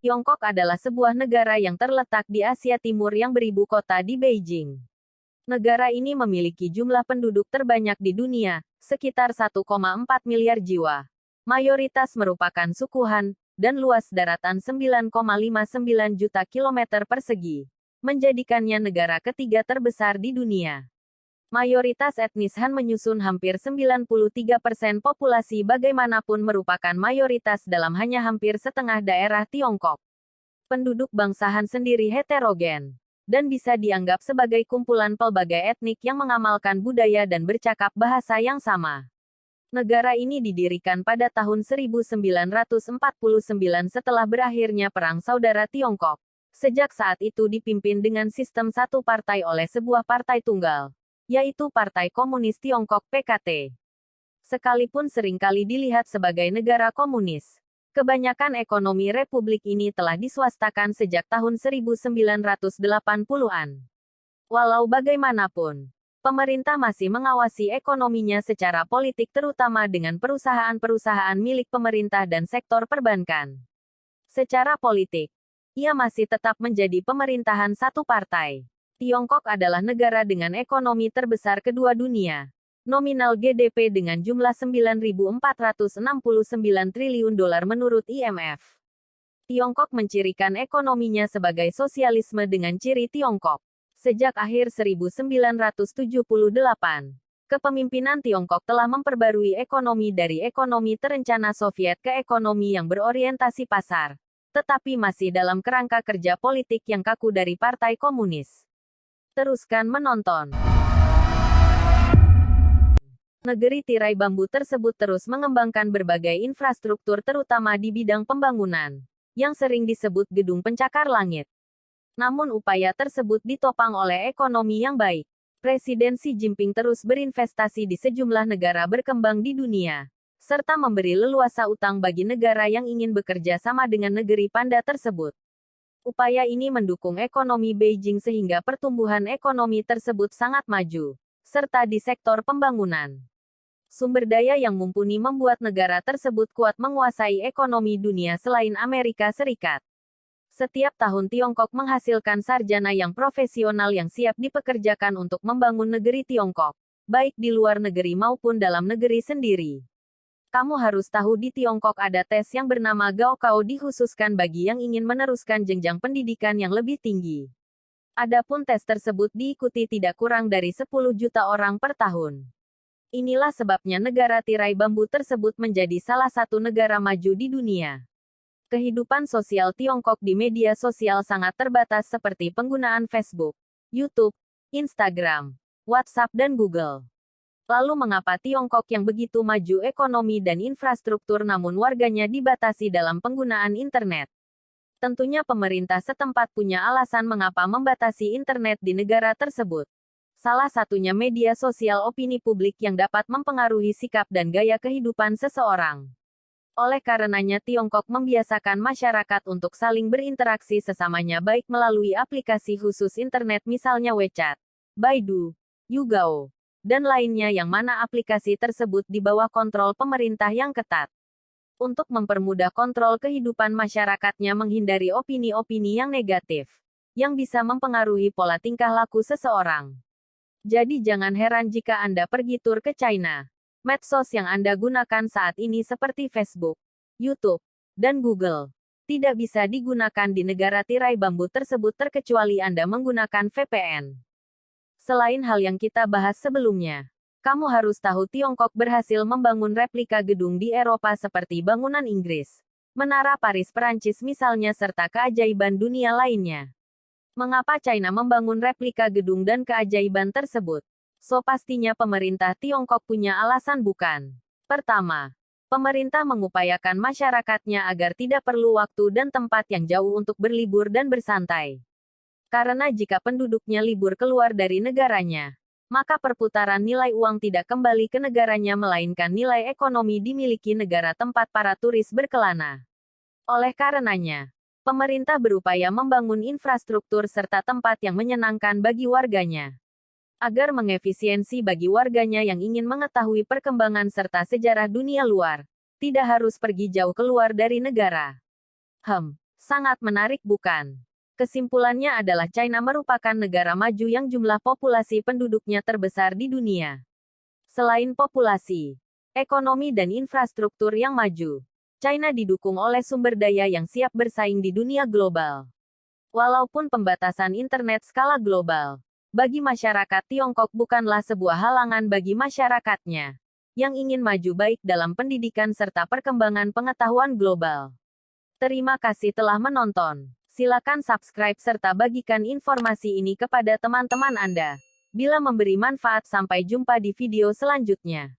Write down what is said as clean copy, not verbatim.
Tiongkok adalah sebuah negara yang terletak di Asia Timur yang beribu kota di Beijing. Negara ini memiliki jumlah penduduk terbanyak di dunia, sekitar 1,4 miliar jiwa. Mayoritas merupakan suku Han, dan luas daratan 9,59 juta kilometer persegi, menjadikannya negara ketiga terbesar di dunia. Mayoritas etnis Han menyusun hampir 93% populasi bagaimanapun merupakan mayoritas dalam hanya hampir setengah daerah Tiongkok. Penduduk bangsa Han sendiri heterogen, dan bisa dianggap sebagai kumpulan pelbagai etnik yang mengamalkan budaya dan bercakap bahasa yang sama. Negara ini didirikan pada tahun 1949 setelah berakhirnya Perang Saudara Tiongkok. Sejak saat itu dipimpin dengan sistem satu partai oleh sebuah partai tunggal, yaitu Partai Komunis Tiongkok (PKT). Sekalipun seringkali dilihat sebagai negara komunis, kebanyakan ekonomi republik ini telah diswastakan sejak tahun 1980-an. Walau bagaimanapun, pemerintah masih mengawasi ekonominya secara politik terutama dengan perusahaan-perusahaan milik pemerintah dan sektor perbankan. Secara politik, ia masih tetap menjadi pemerintahan satu partai. Tiongkok adalah negara dengan ekonomi terbesar kedua dunia. Nominal GDP dengan jumlah 9.469 triliun dolar menurut IMF. Tiongkok mencirikan ekonominya sebagai sosialisme dengan ciri Tiongkok. Sejak akhir 1978, kepemimpinan Tiongkok telah memperbarui ekonomi dari ekonomi terencana Soviet ke ekonomi yang berorientasi pasar, tetapi masih dalam kerangka kerja politik yang kaku dari Partai Komunis. Teruskan menonton. Negeri tirai bambu tersebut terus mengembangkan berbagai infrastruktur terutama di bidang pembangunan, yang sering disebut gedung pencakar langit. Namun upaya tersebut ditopang oleh ekonomi yang baik. Presiden Xi Jinping terus berinvestasi di sejumlah negara berkembang di dunia, serta memberi leluasa utang bagi negara yang ingin bekerja sama dengan negeri panda tersebut. Upaya ini mendukung ekonomi Beijing sehingga pertumbuhan ekonomi tersebut sangat maju, serta di sektor pembangunan. Sumber daya yang mumpuni membuat negara tersebut kuat menguasai ekonomi dunia selain Amerika Serikat. Setiap tahun Tiongkok menghasilkan sarjana yang profesional yang siap dipekerjakan untuk membangun negeri Tiongkok, baik di luar negeri maupun dalam negeri sendiri. Kamu harus tahu di Tiongkok ada tes yang bernama Gaokao dikhususkan bagi yang ingin meneruskan jenjang pendidikan yang lebih tinggi. Adapun tes tersebut diikuti tidak kurang dari 10 juta orang per tahun. Inilah sebabnya negara tirai bambu tersebut menjadi salah satu negara maju di dunia. Kehidupan sosial Tiongkok di media sosial sangat terbatas seperti penggunaan Facebook, YouTube, Instagram, WhatsApp dan Google. Lalu mengapa Tiongkok yang begitu maju ekonomi dan infrastruktur namun warganya dibatasi dalam penggunaan internet? Tentunya pemerintah setempat punya alasan mengapa membatasi internet di negara tersebut. Salah satunya media sosial opini publik yang dapat mempengaruhi sikap dan gaya kehidupan seseorang. Oleh karenanya Tiongkok membiasakan masyarakat untuk saling berinteraksi sesamanya baik melalui aplikasi khusus internet misalnya WeChat, Baidu, Yougao, dan lainnya yang mana aplikasi tersebut di bawah kontrol pemerintah yang ketat. Untuk mempermudah kontrol kehidupan masyarakatnya menghindari opini-opini yang negatif, yang bisa mempengaruhi pola tingkah laku seseorang. Jadi jangan heran jika Anda pergi tur ke China. Medsos yang Anda gunakan saat ini seperti Facebook, YouTube, dan Google, tidak bisa digunakan di negara tirai bambu tersebut terkecuali Anda menggunakan VPN. Selain hal yang kita bahas sebelumnya, kamu harus tahu Tiongkok berhasil membangun replika gedung di Eropa seperti bangunan Inggris, Menara Paris Perancis misalnya serta keajaiban dunia lainnya. Mengapa China membangun replika gedung dan keajaiban tersebut? So pastinya pemerintah Tiongkok punya alasan bukan? Pertama, pemerintah mengupayakan masyarakatnya agar tidak perlu waktu dan tempat yang jauh untuk berlibur dan bersantai. Karena jika penduduknya libur keluar dari negaranya, maka perputaran nilai uang tidak kembali ke negaranya melainkan nilai ekonomi dimiliki negara tempat para turis berkelana. Oleh karenanya, pemerintah berupaya membangun infrastruktur serta tempat yang menyenangkan bagi warganya. Agar mengefisiensi bagi warganya yang ingin mengetahui perkembangan serta sejarah dunia luar, tidak harus pergi jauh keluar dari negara. Sangat menarik bukan? Kesimpulannya adalah China merupakan negara maju yang jumlah populasi penduduknya terbesar di dunia. Selain populasi, ekonomi dan infrastruktur yang maju, China didukung oleh sumber daya yang siap bersaing di dunia global. Walaupun pembatasan internet skala global, bagi masyarakat Tiongkok bukanlah sebuah halangan bagi masyarakatnya yang ingin maju baik dalam pendidikan serta perkembangan pengetahuan global. Terima kasih telah menonton. Silakan subscribe serta bagikan informasi ini kepada teman-teman Anda. Bila memberi manfaat, sampai jumpa di video selanjutnya.